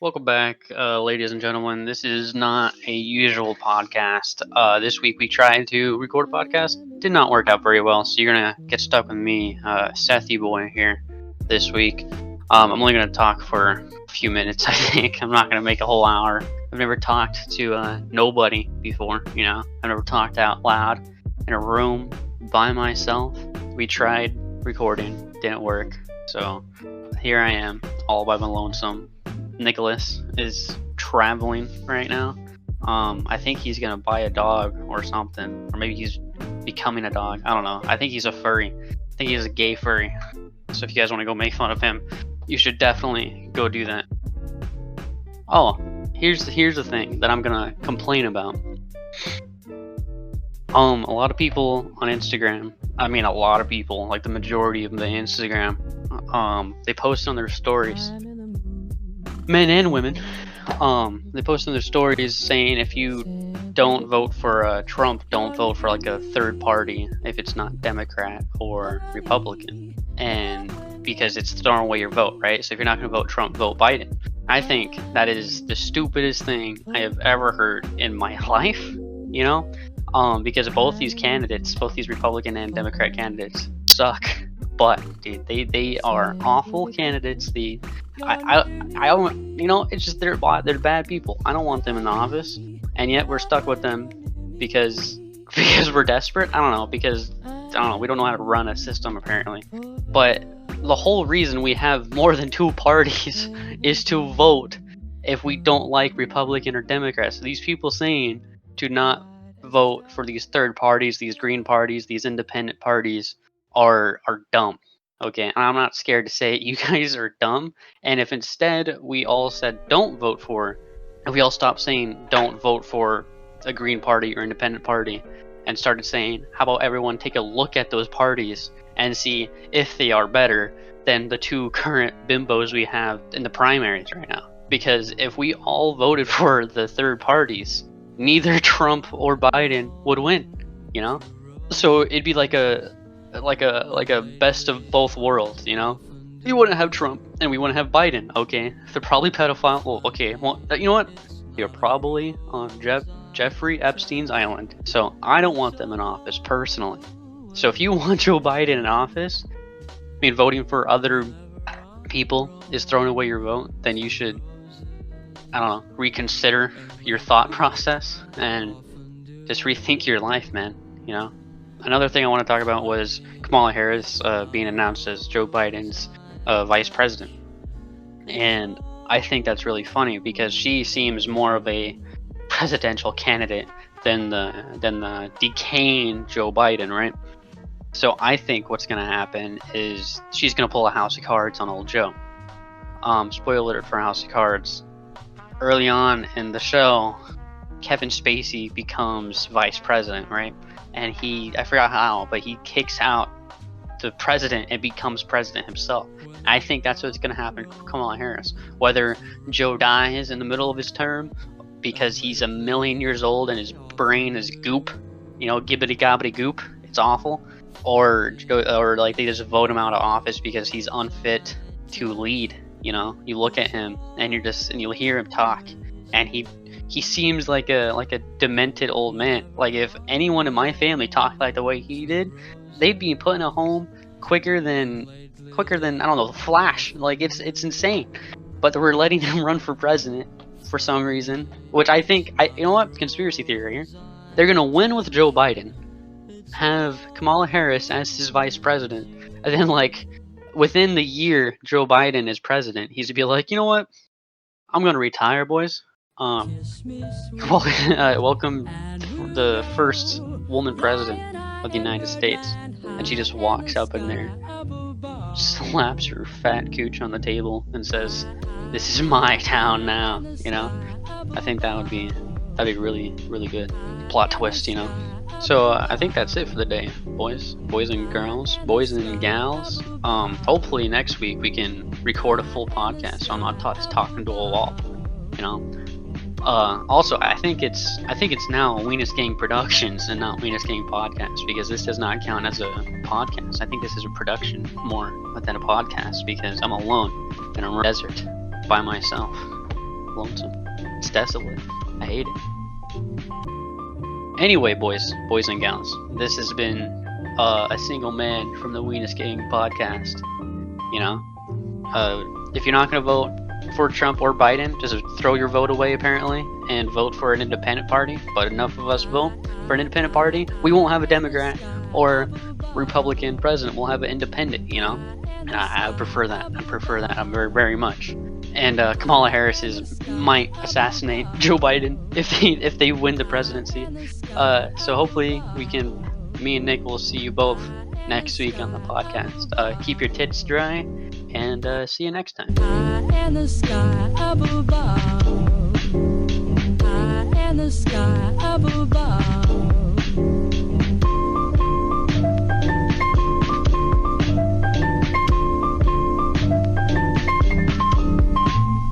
Welcome back, ladies and gentlemen. This is not a usual podcast. This week we tried to record a podcast. Did not work out very well, so you're going to get stuck with me, Sethy boy, here this week. I'm only going to talk for a few minutes, I think. I'm not going to make a whole hour. I've never talked to nobody before, I've never talked out loud in a room by myself. We tried recording, didn't work. So here I am, all by my lonesome. Nicholas is traveling right now. I think he's gonna buy a dog or something, or maybe he's becoming a dog. I don't know. I think he's a furry. I think he's a gay furry. So if you guys want to go make fun of him, you should definitely go do that. Oh, here's the thing that I'm gonna complain about. A lot of people on Instagram. I mean, a lot of people, like the majority of the Instagram, they post on their stories. Men and women, they post in their stories saying if you don't vote for Trump, don't vote for like a third party if it's not Democrat or Republican, and because it's throwing away your vote, right? So if you're not going to vote Trump, vote Biden. I think that is the stupidest thing I have ever heard in my life, because both these candidates, both these Republican and Democrat candidates, suck. But dude, they are awful candidates. I don't, it's just they're bad people. I don't want them in the office, and yet we're stuck with them because we're desperate. I don't know, we don't know how to run a system apparently. But the whole reason we have more than two parties is to vote if we don't like Republican or Democrats. So these people saying to not vote for these third parties, these green parties, these independent parties are dumb. Okay, and I'm not scared to say it. You guys are dumb. And if instead we all said if we all stopped saying don't vote for a green party or independent party and started saying, how about everyone take a look at those parties and see if they are better than the two current bimbos we have in the primaries right now? Because if we all voted for the third parties, neither Trump or Biden would win, So it'd be like a best of both worlds, You wouldn't have Trump and we wouldn't have Biden. Okay, they're probably pedophile. Well, okay, well, you know what? They're probably on Jeffrey Epstein's island. So I don't want them in office personally. So if you want Joe Biden in office, voting for other people is throwing away your vote, then you should, reconsider your thought process and just rethink your life, man. Another thing I want to talk about was Kamala Harris being announced as Joe Biden's vice president. And I think that's really funny because she seems more of a presidential candidate than the decaying Joe Biden, right? So I think what's going to happen is she's going to pull a house of cards on old Joe. Spoiler alert for House of Cards. Early on in the show, Kevin Spacey becomes vice president, right? And I forgot how, but he kicks out the president and becomes president himself. I think that's what's going to happen for Kamala Harris. Whether Joe dies in the middle of his term because he's a million years old and his brain is goop, gibbity gobbity goop, it's awful, or like they just vote him out of office because he's unfit to lead. You look at him and you'll hear him talk, and he seems like a demented old man. Like if anyone in my family talked like the way he did, they'd be put in a home quicker than I don't know, the Flash. Like it's insane. But we're letting him run for president for some reason, which I think you know what? Conspiracy theory here. They're gonna win with Joe Biden, have Kamala Harris as his vice president, and then like within the year Joe Biden is president, he's to be like, you know what? I'm gonna retire, boys. Welcome the first woman president of the United States, and she just walks up in there, slaps her fat cooch on the table, and says, "This is my town now." I think that'd be really, really good plot twist. So I think that's it for the day, boys and girls, boys and gals. Hopefully next week we can record a full podcast, so I'm not just talking to a wall. Also, I think it's now Weenus Gang Productions and not Weenus Gang Podcast, because this does not count as a podcast. I think this is a production more than a podcast because I'm alone in a desert by myself. lonesome. It's desolate. I hate it. Anyway, boys and gals, this has been a single man from the Weenus Gang podcast. You know, if you're not gonna vote for Trump or Biden, just throw your vote away apparently and vote for an independent party. But enough of us vote for an independent party, we won't have a Democrat or Republican president. We'll have an independent. You know, and I prefer that. I prefer that very, very much. And Kamala Harris might assassinate Joe Biden if they win the presidency. So hopefully me and Nick will see you both next week on the podcast. Keep your tits dry, and see you next time. And the sky above. And the sky above.